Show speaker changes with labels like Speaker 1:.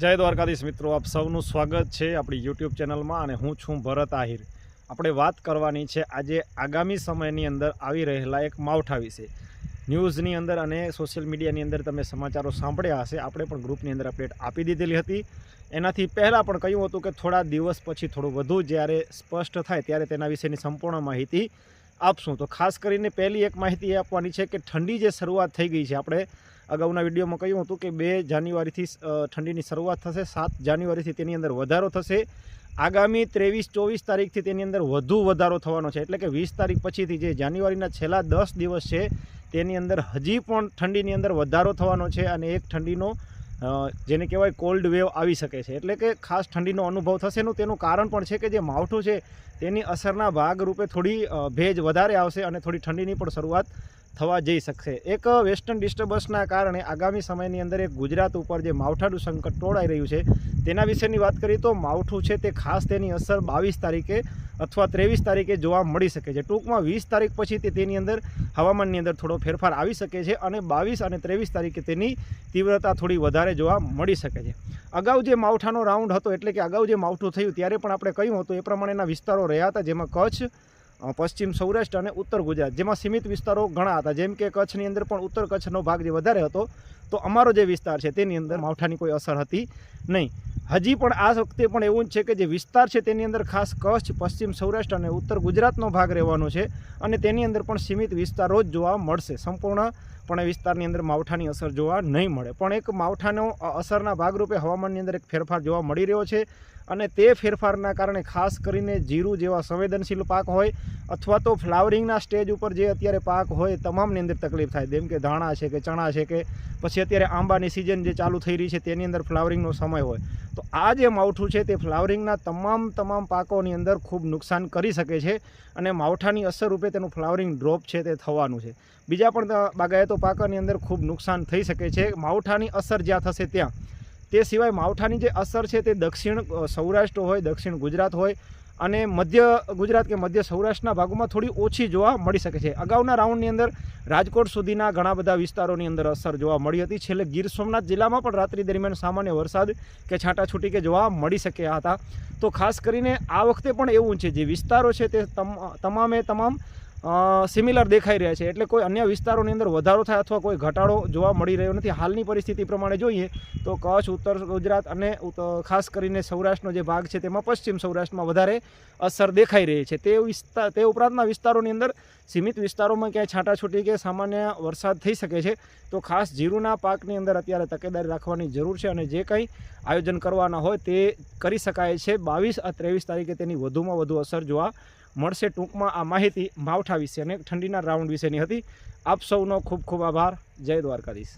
Speaker 1: જય દ્વારકાધીશ મિત્રો, આપ સૌનું સ્વાગત છે આપણી યુટ્યુબ ચેનલમાં અને હું છું ભરત આહિર। આપણે વાત કરવાની છે આજે આગામી સમયની અંદર આવી રહેલા એક માવઠા વિશે। ન્યૂઝની અંદર અને સોશિયલ મીડિયાની અંદર તમે સમાચારો સાંભળ્યા હશે, આપણે પણ ગ્રુપની અંદર અપડેટ આપી દીધેલી હતી। એનાથી પહેલાં પણ કહ્યું હતું કે થોડા દિવસ પછી થોડું વધુ જ્યારે સ્પષ્ટ થાય ત્યારે તેના વિશેની સંપૂર્ણ માહિતી આપશું। તો ખાસ કરીને પહેલી એક માહિતી એ આપવાની છે કે ઠંડી જે શરૂઆત થઈ ગઈ છે, આપણે અગાઉના વિડીયોમાં કહ્યું હતું કે 2 જાન્યુઆરીથી ઠંડીની શરૂઆત થશે, 7 જાન્યુઆરીથી તેની અંદર વધારો થશે, આગામી 23-24 તારીખથી તેની અંદર વધુ વધારો થવાનો છે। એટલે કે 20 તારીખ પછીથી જે જાન્યુઆરીના છેલ્લા 10 દિવસ છે તેની અંદર હજી પણ ઠંડીની અંદર વધારો થવાનો છે અને એક ઠંડીનો જેને કહેવાય કોલ્ડ વેવ આવી શકે છે। એટલે કે ખાસ ઠંડીનો અનુભવ થશે। તેનું કારણ પણ છે કે જે માવઠું છે તેની અસરના ભાગરૂપે થોડી ભેજ વધારે આવશે અને થોડી ઠંડીની પણ શરૂઆત થવા જઈ શકશે। એક વેસ્ટર્ન ડિસ્ટર્બન્સના કારણે આગામી સમયની અંદર એક ગુજરાત ઉપર જે માવઠાનું સંકટ તોડાઈ રહ્યું છે તેના વિશેની વાત કરીએ તો માવઠું છે તે ખાસ તેની અસર 22 તારીખે અથવા 23 તારીખે જોવા મળી શકે છે। ટૂંકમાં 20 તારીખ પછી તેની અંદર હવામાનની અંદર થોડો ફેરફાર આવી શકે છે અને 22 અને 23 તારીખે તેની તીવ્રતા થોડી વધારે જોવા મળી શકે છે। અગાઉ જે માવઠાનો રાઉન્ડ હતો, એટલે કે અગાઉ જે માવઠું થયું ત્યારે પણ આપણે કહ્યું હતું એ પ્રમાણેના વિસ્તારો રહ્યા હતા, જેમાં કચ્છ, પશ્ચિમ સૌરાષ્ટ્ર અને ઉત્તર ગુજરાત, જેમાં સીમિત વિસ્તારો ઘણા હતા। જેમ કે કચ્છની અંદર પણ ઉત્તર કચ્છનો ભાગ જે વધારે હતો, તો અમારો જે વિસ્તાર છે તેની અંદર માવઠાની કોઈ અસર હતી નહીં। હજી પણ આ વખતે પણ એવું જ છે કે જે વિસ્તાર છે તેની અંદર ખાસ કચ્છ, પશ્ચિમ સૌરાષ્ટ્ર અને ઉત્તર ગુજરાતનો ભાગ રહેવાનો છે અને તેની અંદર પણ સીમિત વિસ્તારો જ જોવા મળશે। સંપૂર્ણપણે વિસ્તારની અંદર માવઠાની અસર જોવા નહીં મળે, પણ એક માવઠાનો અસરના ભાગરૂપે હવામાનની અંદર એક ફેરફાર જોવા મળી રહ્યો છે અને તે ફેરફારના કારણે ખાસ કરીને જીરું જેવા સંવેદનશીલ પાક હોય અથવા તો ફ્લાવરિંગના સ્ટેજ ઉપર જે અત્યારે પાક હોય તમામની અંદર તકલીફ થાય। જેમ કે ધાણા છે કે ચણા છે કે પછી અત્યારે આંબાની સિઝન જે ચાલુ થઈ રહી છે તેની અંદર ફ્લાવરિંગનો સમય હોય, તો આ જે માવઠું છે તે ફ્લાવરિંગના તમામ પાકોની અંદર ખૂબ નુકસાન કરી શકે છે અને માવઠાની અસર રૂપે તેનું ફ્લાવરિંગ ડ્રોપ છે તે થવાનું છે। બીજા પણ બાગાયતો પાકોની અંદર ખૂબ નુકસાન થઈ શકે છે માવઠાની અસર જ્યાં થશે ત્યાં। તે સિવાય માવઠાની જે અસર છે તે દક્ષિણ સૌરાષ્ટ્ર હોય, દક્ષિણ ગુજરાત હોય અને મધ્ય ગુજરાત કે મધ્ય સૌરાષ્ટ્રના ભાગોમાં થોડી ઓછી જોવા મળી શકે છે। અગાઉના રાઉન્ડની અંદર રાજકોટ સુધીના ઘણા બધા વિસ્તારોની અંદર અસર જોવા મળી હતી। છેલ્લે ગીર સોમનાથ જિલ્લામાં પણ રાત્રિ દરમિયાન સામાન્ય વરસાદ કે છાંટાછૂટી કે જોવા મળી શક્યા હતા। તો ખાસ કરીને આ વખતે પણ એવું છે, જે વિસ્તારો છે તે તમામ સિમિલર દેખાઈ રહ્યા છે। એટલે કોઈ અન્ય વિસ્તારોની અંદર વધારો થાય અથવા કોઈ ઘટાડો જોવા મળી રહ્યો નથી। હાલની પરિસ્થિતિ પ્રમાણે જોઈએ તો કચ્છ, ઉત્તર ગુજરાત અને ખાસ કરીને સૌરાષ્ટ્રનો જે ભાગ છે તેમાં પશ્ચિમ સૌરાષ્ટ્રમાં વધારે અસર દેખાઈ રહી છે। તે ઉપરાંતના વિસ્તારોની અંદર સીમિત વિસ્તારોમાં ક્યાંય છાંટાછૂટી કે સામાન્ય વરસાદ થઈ શકે છે। તો ખાસ જીરુના પાકની અંદર અત્યારે તકેદારી રાખવાની જરૂર છે અને જે કંઈ આયોજન કરવાના હોય તે કરી શકાય છે। 22 અને 23 તારીખે તેની વધુમાં વધુ અસર જોવા મળશે। ટૂંકમાં આ માહિતી માવઠા વિશે અને ઠંડીના રાઉન્ડ વિશેની હતી। આપ સૌનો ખૂબ ખૂબ આભાર। જય દ્વારકાધીશ।